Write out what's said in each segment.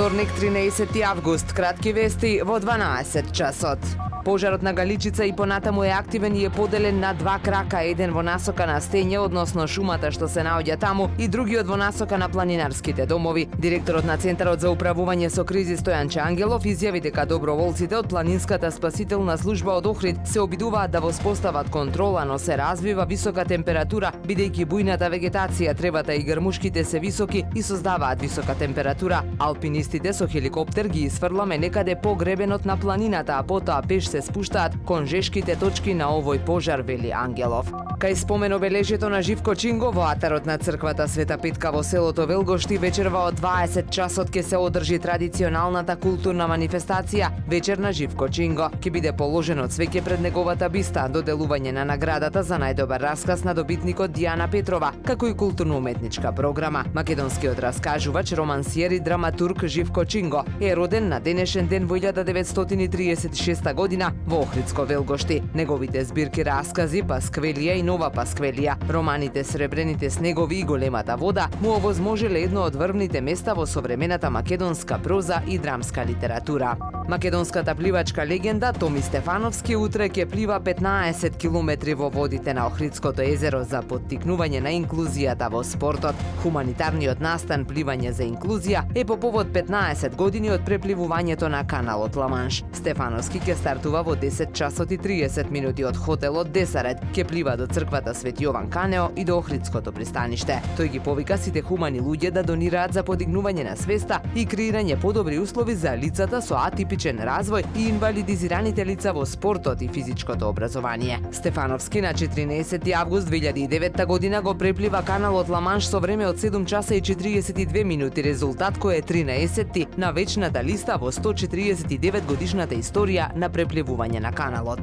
вторник, 13 август, кратки вести во 12 часот. Пожарот на Галичица и понатаму е активен и е поделен на два крака, еден во насока на Стење, односно шумата што се наоѓа таму, и другиот во насока на планинарските домови. Директорот на Центарот за управување со кризи Стојанче Ангелов изјави дека доброволците од планинската спасителна служба од Охрид се обидуваат да воспостават контрола, но се развива висока температура, бидејќи бујната вегетација, требата и грмушките се високи и создаваат висока температура. Алпинистите со хеликоптер ги изфрламе некаде по гребенот на планината, а потоа пеш се спуштаат кон жешките точки на овој пожар, вели Ангелов. Кај спомен обележието на Живко Чинго во атарот на црквата Света Петка во селото Велгошти, вечерва од 20 часот ќе се одржи традиционалната културна манифестација Вечер на Живко Чинго. Ќе биде положено цвеќе пред неговата биста, доделување на наградата за најдобар расказ на добитникот Дијана Петрова, како и културно-уметничка програма. Македонскиот раскажувач, романсиер и драматург Живко Чинго е роден на денешен ден во 1936 година во Охридско Велгошти. Неговите збирки раскази Пасквелија и Нова Пасквелија, романите Сребрените снегови и Големата вода му овозможеле едно од врвните места во современата македонска проза и драмска литература. Македонската пливачка легенда Томи Стефановски утре ќе плива 15 километри во водите на Охридското езеро за поттикнување на инклузијата во спортот. Хуманитарниот настан Пливање за инклузија е по повод 15 години од препливувањето на каналот Ла-Манш. Стефановски ќе стартува во 10 часот и 30 минути од хотелот Десарет, ќе плива до црквата Свети Јован Канео и до Охридското пристаниште. Тој ги повика сите хумани луѓе да донираат за подигнување на свеста и креирање подобри услови за лицата со атипичен развој и инвалидизираните лица во спортот и физичкото образование. Стефановски на 14 август 2009 година го преплива каналот Ла-Манш со време од 7 часа и 42 минути, резултат кој е 13-ти на вечната листа во 149 годишната историја на препливување на каналот.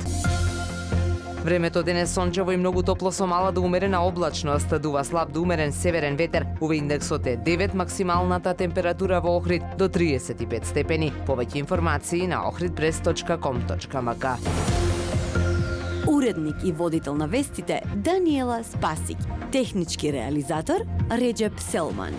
Времето денес сончево и многу топло со мала до умерена облачност, дува слаб до умерен северен ветер. УВ индексот е 9, максималната температура во Охрид до 35 степени. Повеќе информации на ohridpress.com.mk. Уредник и водител на вестите Даниела Спасик. Технички реализатор Реджеп Селман.